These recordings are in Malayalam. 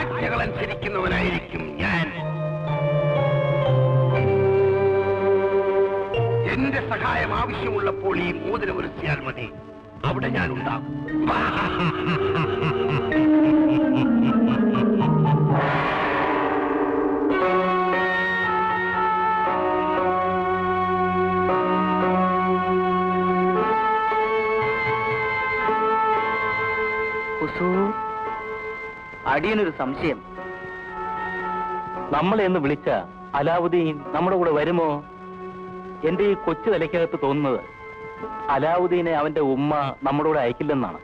ആജ്ഞകൾ അനുസരിക്കുന്നവനായിരിക്കും ഞാൻ. എന്റെ സഹായം ആവശ്യമുള്ളപ്പോൾ ഈ മോതിരം ഉരസിയാൽ മതി, അവിടെ ഞാൻ ഉണ്ടാകും. അടിയനൊരു സംശയം. നമ്മളെ എന്ന് വിളിച്ച അലാവുദ്ദീൻ നമ്മുടെ കൂടെ വരുമോ? എന്റെ ഈ കൊച്ചു തലയ്ക്കകത്ത് തോന്നുന്നത് അലാവുദ്ദീനെ അവന്റെ ഉമ്മ നമ്മുടെ കൂടെ അയക്കില്ലെന്നാണ്.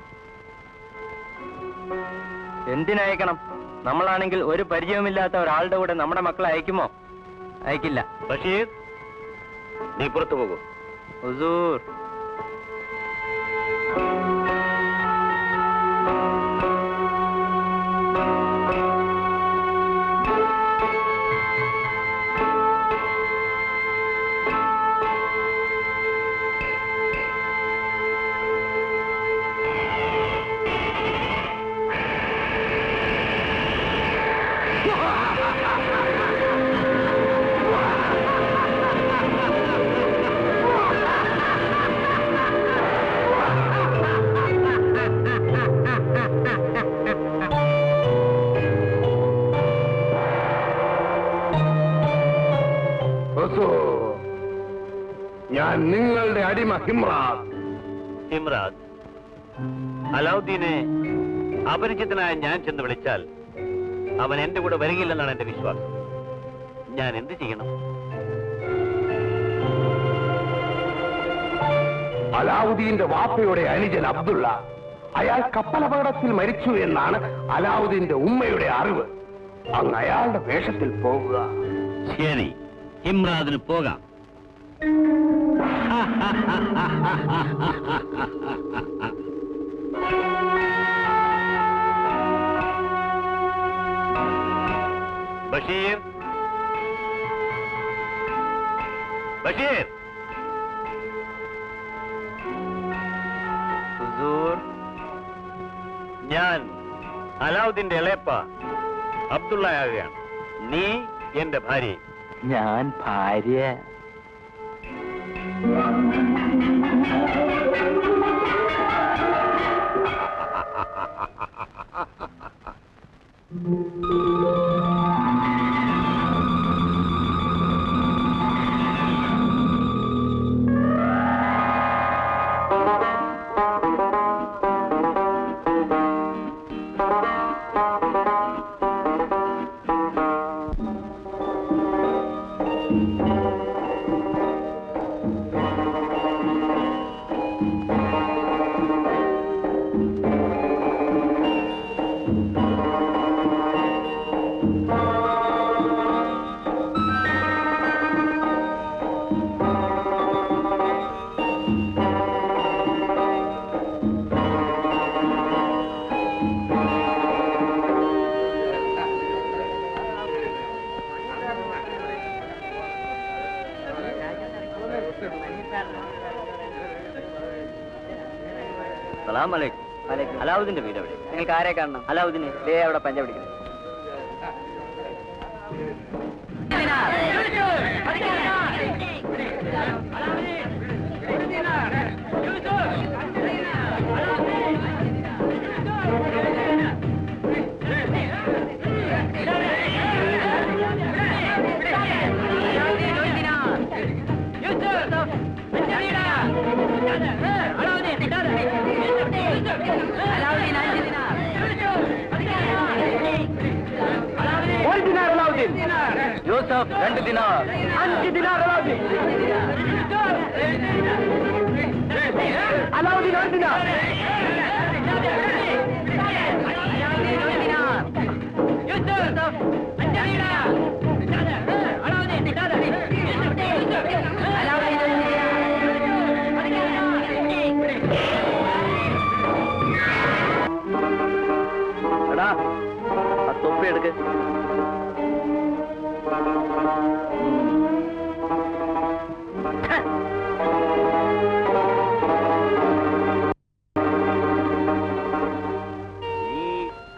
എന്തിനയക്കണം? നമ്മളാണെങ്കിൽ ഒരു പരിചയമില്ലാത്ത ഒരാളുടെ കൂടെ നമ്മുടെ മക്കളെ അയക്കുമോ? അയക്കില്ല. ബഷീർ, നീ പുറത്തു പോകൂ. ഹുസൂർ, ഞാൻ നിങ്ങളുടെ അടിമ ഹിമ്രാദ്. ഹിമ്രാദ്, അലാവുദ്ദീനെ അപരിചിതനായ ഞാൻ ചെന്ന് വിളിച്ചാൽ അവൻ എന്റെ കൂടെ വരികയില്ലെന്നാണ് എന്റെ വിശ്വാസം. ഞാൻ എന്ത് ചെയ്യണം? അലാവുദ്ദീന്റെ വാപ്പയുടെ അനുജൻ അബ്ദുള്ള, അയാൾ കപ്പലപകടത്തിൽ മരിച്ചു എന്നാണ് അലാവുദ്ദീന്റെ ഉമ്മയുടെ അറിവ്. അങ്ങ് അയാളുടെ വേഷത്തിൽ പോകുക. ശരി, ഹിമ്രാദിന് പോകാം. ബഷീർ, ബഷീർ. ഹുസൂർ, ഞാൻ അലാവുദ്ദീന്റെ ഇളയപ്പ അബ്ദുള്ളയാകുകയാണ്. നീ എന്റെ ഭാര്യ. ഞാൻ ഭാര്യ. അലാവുദ്ദീന്റെ വീട് എവിടെ? നിങ്ങൾക്ക് ആരെ കാണണം? അലാവുദ്ദീനെ ദേ അവിടെ പഞ്ച പിടിക്കുന്നത്. യൂസഫ് 2 ദിനാർ, 5 ദിനാർ അലാവുദ്ദീൻ. അലാവുദ്ദീൻ 1 ദിനാർ. എടാ, ആ തൊപ്പി എടുക്ക്.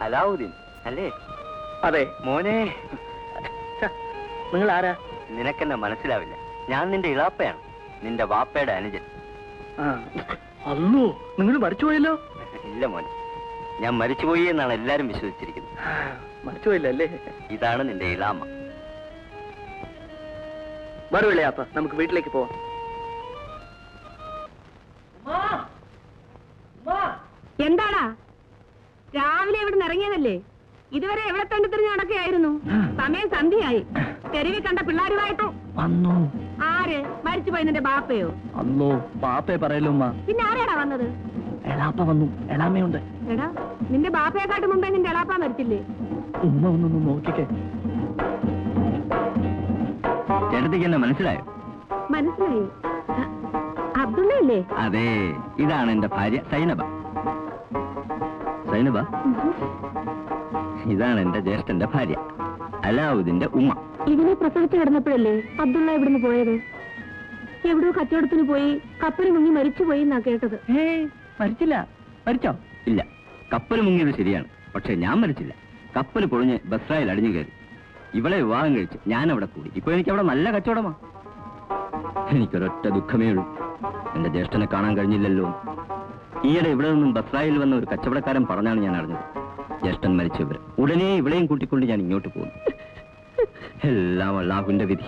അലാവുദ്ദീൻ അല്ലേ? അതെ. മോനെ, നിങ്ങൾ ആരാ? നിനക്കെന്നെ മനസ്സിലാവില്ല. ഞാൻ നിന്റെ ഇളാപ്പയാണ്, നിന്റെ വാപ്പയുടെ അനുജൻ. അല്ലോ, നിങ്ങൾ മരിച്ചുപോയല്ലോ. ഇല്ല മോനെ, ഞാൻ മരിച്ചുപോയി എന്നാണ് എല്ലാരും വിശ്വസിച്ചിരിക്കുന്നത്. മരിച്ചുപോയില്ലേ? ഇതാണ് നിന്റെ ഇളാമ്മ. മറുവിളയാപ്പ, നമുക്ക് വീട്ടിലേക്ക് പോവാം. എന്താടാ രാവിലെ ഇവിടെ ഇറങ്ങിയതല്ലേ? ഇതുവരെ എവിടെ തന്നെ തിരിഞ്ഞ് നടക്കുകയായിരുന്നു. സമയം സന്ധ്യയായി. തെരുവിൽ കണ്ട പിള്ളേരുമായിട്ടോ വന്നു. ആര്? മരിച്ചുപോയി നിന്റെ ബാപ്പയോ? അല്ലോ, ബാപ്പയെ പറയല്ലോ ഉമ്മ. പിന്നെ ആരാടാ വന്നത്? എളാപ്പ വന്നു. എളാമയുണ്ട്. എടാ, നിന്റെ ബാപ്പയെക്കാട്ട് മുമ്പേ നിന്റെ എളാപ്പ മരിച്ചില്ലേ? ഉമ്മ ഒന്നൊന്ന് നോക്കിക്കേ. ചേട്ടത്തിക്ക് എന്നെ മനസ്സിലായോ? മനസ്സിലായി. അബ്ദുള്ളയല്ലേ? അതെ, ഇതാണ് എന്റെ ഭാര്യ സൈനബ. സൈനബ, ഇതാണ് എന്റെ ജ്യേഷ്ഠന്റെ ഭാര്യ അലാവുദ്ദീന്റെ ഉമ്മ. ഇതിനെ പ്രസവിച്ചു കിടന്നപ്പോഴല്ലേ അബ്ദുള്ള ഇവിടുന്ന് പോയത്? എവിടെയോ കച്ചവടത്തിന് പോയി കപ്പൽ മുങ്ങി മരിച്ചുപോയി എന്നാ കേട്ടത്. മരിച്ചില്ല. മരിച്ചോ? ഇല്ല, കപ്പൽ മുങ്ങിയത് ശരിയാണ്, പക്ഷെ ഞാൻ മരിച്ചില്ല. കപ്പൽ പൊളിഞ്ഞ് ബസ്രായിൽ അടിഞ്ഞു കയറി. ഇവളെ വിവാഹം കഴിച്ച് ഞാൻ അവിടെ കൂടി. ഇപ്പൊ എനിക്ക് അവിടെ നല്ല കച്ചവടമാ. എനിക്കൊരൊറ്റ ദുഃഖമേ ഉള്ളൂ, എന്റെ ജ്യേഷ്ഠനെ കാണാൻ കഴിഞ്ഞില്ലല്ലോ. ഈയിടെ ഇവിടെ നിന്നും ബസ്രായിൽ വന്ന ഒരു കച്ചവടക്കാരൻ പറഞ്ഞാണ് ഞാൻ അറിഞ്ഞത്, ജ്യേഷ്ഠൻ മരിച്ചവർ. ഉടനെ ഇവളെയും കൂട്ടിക്കൊണ്ട് ഞാൻ ഇങ്ങോട്ട് പോകുന്നു. എല്ലാം അല്ലാഹുവിന്റെ വിധി.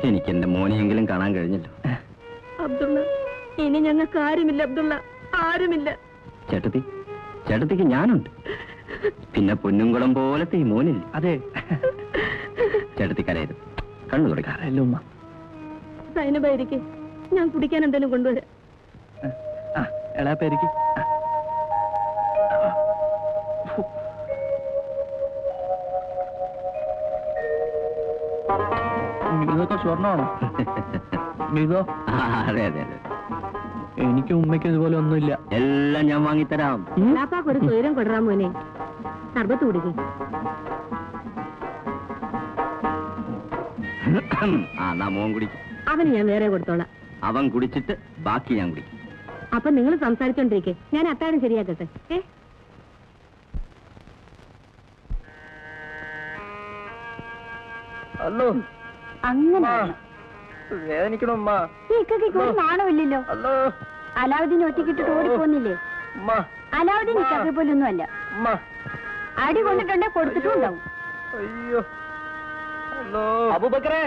എനിക്ക് എന്റെ മോനെയെങ്കിലും കാണാൻ കഴിഞ്ഞല്ലോ. അബ്ദുള്ള, ഇനി ഞങ്ങൾക്ക് ആരുമില്ല അബ്ദുള്ള, ആരുമില്ല. ചേട്ടത്തിക്ക് ഞാനുണ്ട്. പിന്നെ പൊന്നുംകുളം പോലത്തെ ഈ മോനില്ല. അതെ. ചേട്ടത്തി കരയരുത്, കണ്ണു തുടക്കാറല്ലോ ഉമ്മ. സൈനബായിരിക്കെ, ഞാൻ കുടിക്കാൻ എന്തെങ്കിലും കൊണ്ടുവരാം. എളാപ്പേരിക്ക്. ഇതൊക്കെ സ്വർണ്ണമാണോ? ഇതോ? അതെ അതെ അതെ. എനിക്ക് ഉമ്മയ്ക്ക് ഇതുപോലെ ഒന്നുമില്ല. എല്ലാം ഞാൻ വാങ്ങിത്തരാം. എളാപ്പാക്ക് ഒരു സ്വൈരം കൊടുറാൻ മോനെ. സർബത്ത് കുടിക്കും. മോൻ കുടിക്കും. അവന് ഞാൻ വേറെ കൊടുത്തോളാം. അവൻ കുടിച്ചിട്ട് ബാക്കി ഞാൻ കുടിക്കും. അപ്പൊ നിങ്ങൾ സംസാരിച്ചോണ്ടിരിക്കെ, ഞാൻ അത്താഴം ശരിയാക്കട്ടെ. അല്ലോ, അങ്ങനെ വേദനിക്കണോ ഉമ്മ? ഈ ഇക്കൊക്കെ ഒരു നാണമില്ലല്ലോ. അല്ലോ, അലാവുദ്ദീൻ ഒറ്റക്കിട്ടിട്ട് ഓടിപ്പോന്നില്ലേ? ഉമ്മ. അലാവുദ്ദീൻ ഇക്കൊക്കെ പോലൊന്നും അല്ല. ഉമ്മ. അടി കൊണ്ടിട്ടുണ്ടെ കൊടുത്തിട്ടും ഉണ്ടാവും. അയ്യോ. അല്ലോ. അബൂബക്കറേ,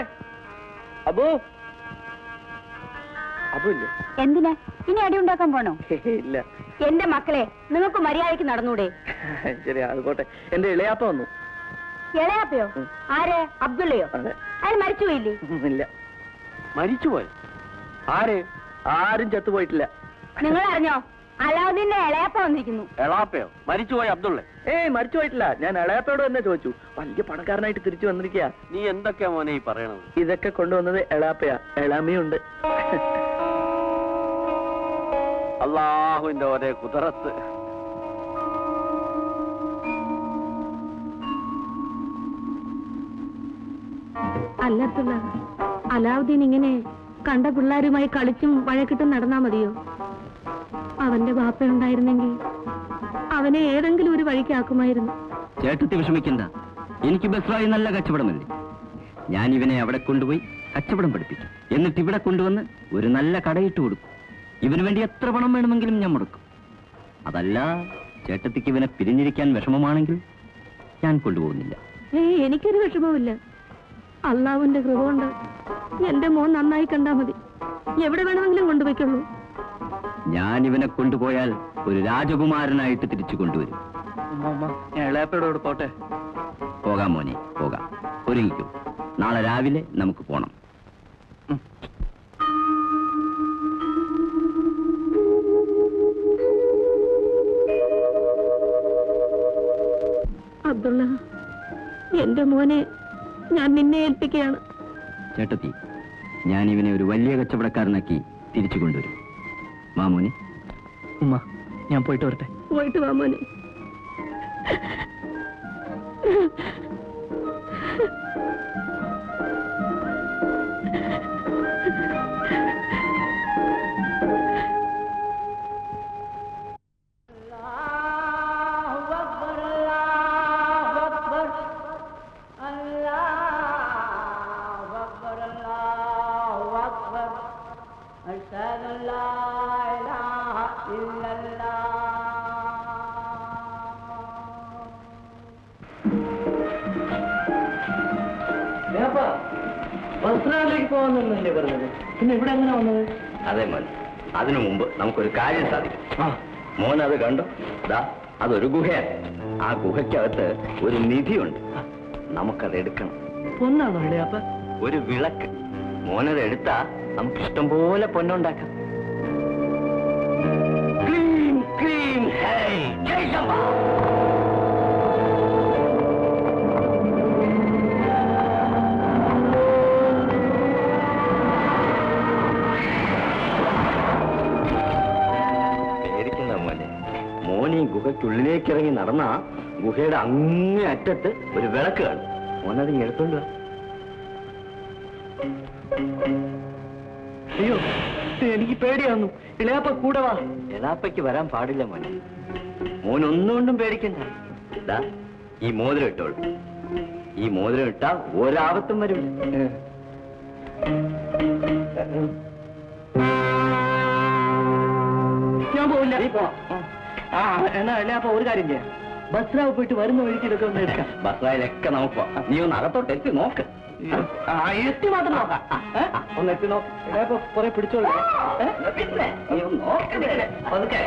അബു. അബുല്ലേ? എന്തിനാ ഇനി അടി ഉണ്ടാക്കാൻ പോണോ? ഇല്ല. എന്റെ മക്കളെ, നിങ്ങൾക്ക് മര്യാദയ്ക്ക് നടന്നൂടെ? ശരി, അതുപോട്ടെ. എന്റെ ഇളയാപ്പ വന്നു. ഇളയാപ്പയോ? ആര്? അബ്ദുള്ളയോ? അതെ. അയാൾ മരിച്ചുപോയില്ലേ? ഇല്ല. മരിച്ചുപോയി? ആര്? ആരും ചത്തുപോയിട്ടില്ല. നിങ്ങൾ അറിഞ്ഞോ? അലാവുദ്ദീന്റെ ഇളയാപ്പ വന്നിരിക്കുന്നു. എളാപ്പയോ? മരിച്ചുപോയി അബ്ദുള്ള? മരിച്ചു പോയിട്ടില്ല. ഞാൻ ഇളയാപ്പയോട് തന്നെ ചോദിച്ചു. വലിയ പണക്കാരനായിട്ട് തിരിച്ചു വന്നിരിക്കുക. നീ എന്തൊക്കെയാ മോനെ ഈ പറയണത്? ഇതൊക്കെ കൊണ്ടുവന്നത് എളാപ്പയാ. എളാമയുണ്ട്. അല്ലാഹുവിന്റെ ഒരേ കുതിരത്ത്. അല്ല അബ്ദുള്ള, അലാവുദ്ദീൻ ഇങ്ങനെ കണ്ട പിള്ളേരുമായി കളിച്ചും വഴക്കിട്ടും നടന്നാ മതിയോ? അവന്റെ ബാപ്പയുണ്ടായിരുന്നെങ്കിൽ അവനെ ഏതെങ്കിലും ഒരു വഴിക്കാക്കുമായിരുന്നു. ചേട്ടത്തി വിഷമിക്കണ്ട, എനിക്ക് ബസ്രായി നല്ല കച്ചവടമല്ലേ. ഞാൻ ഇവനെ അവിടെ കൊണ്ടുപോയി കച്ചവടം പഠിപ്പിക്കും. എന്നിട്ട് ഇവിടെ കൊണ്ടുവന്ന് ഒരു നല്ല കടയിട്ട് കൊടുക്കും. ഇവന് വേണ്ടി എത്ര പണം വേണമെങ്കിലും ഞാൻ മുടക്കും. അതല്ല, ചേട്ടത്തിക്ക് ഇവനെ പിരിഞ്ഞിരിക്കാൻ വിഷമമാണെങ്കിൽ ഞാൻ കൊണ്ടുപോകുന്നില്ല. എനിക്കൊരു വിഷമവുമില്ല. അള്ളാഹുവിന്റെ കൃപ കൊണ്ട് എന്റെ മോൻ നന്നായി കണ്ടാ മതി. എവിടെ വേണമെങ്കിലും കൊണ്ടുപോയിക്കുള്ളൂ. ഞാൻ ഇവനെ കൊണ്ടുപോയാൽ ഒരു രാജകുമാരനായിട്ട് തിരിച്ചു കൊണ്ടുവരും. ഇളയാപ്പയോട് പോട്ടെ. പോകാം മോനെ, പോകാം. ഒരുങ്ങിക്കോ, നാളെ രാവിലെ നമുക്ക് പോണം. അബ്ദുള്ള, എന്റെ മോനെ ഞാൻ നിന്നെ ഏൽപ്പിക്കുകയാണ്. ചേട്ടത്തി, ഞാൻ ഇവനെ ഒരു വലിയ കച്ചവടക്കാരനാക്കി തിരിച്ചു കൊണ്ടുവരും. വാ മോനെ. ഉമ്മ, ഞാൻ പോയിട്ട് വരട്ടെ. പോയിട്ട് വാ മോനെ. ബസ്രാവിലേക്ക് പോകാന്നല്ലേ പറഞ്ഞത്? പിന്നെ ഇവിടെ എങ്ങനെ വന്നത്? അതെ മോൻ, അതിനു മുമ്പ് നമുക്കൊരു കാര്യം സാധിക്കും. മോൻ അത് കണ്ടോ? ദാ അതൊരു ഗുഹയാണ്. ആ ഗുഹയ്ക്കകത്ത് ഒരു നിധിയുണ്ട്. നമുക്കത് എടുക്കണം. പൊന്നാണോ ഇളയാപ്പ? ഒരു വിളക്ക്. മോനത് എടുത്താ നമുക്ക് ഇഷ്ടം പോലെ പൊന്നുണ്ടാക്കാം. ക്ലീം, ക്ലീം, ഹൈ, ജയ് ശംഭോ. പേടിക്കണ്ട മോനെ. മോൻ ഈ ഗുഹയ്ക്കുള്ളിലേക്ക് ഇറങ്ങി നടന്ന ഗുഹയുടെ അങ്ങേ അറ്റത്ത് ഒരു വിളക്ക് കാണും. മോനത് എടുത്തോണ്ട് വാ. അയ്യോ, എനിക്ക് പേടിയാന്നു. ഇളയാപ്പ കൂടെ വാ. എളാപ്പയ്ക്ക് വരാൻ പാടില്ല മോനെ. മോൻ ഒന്നുകൊണ്ടും പേടിക്കണ്ട. ദാ ഈ മോതിരം ഇട്ടോളൂ. ഈ മോതിരം ഇട്ടാ ഒരാപത്തും വരില്ല. ഞാൻ പോവില്ല. ആ, എന്നാ ഇളയാപ്പ ഒരു കാര്യം ചെയ്യാം. ബസ്രാവ് പോയിട്ട് വരുന്ന വഴിക്ക് ഇതൊക്കെ ഒന്ന് എടുക്കാം. ബസ്രായിലൊക്കെ നമുക്ക് പോവാം. നീ ഒന്ന് അകത്തോട്ട് എത്തി നോക്ക്. എത്തി മാത്രം നോക്കാം. ഒന്ന് എത്തി നോക്ക്. ഇളയാപ്പ കുറെ പിടിച്ചോളൂ. പിന്നെ നീ ഒന്ന് നോക്ക്. അതൊക്കെ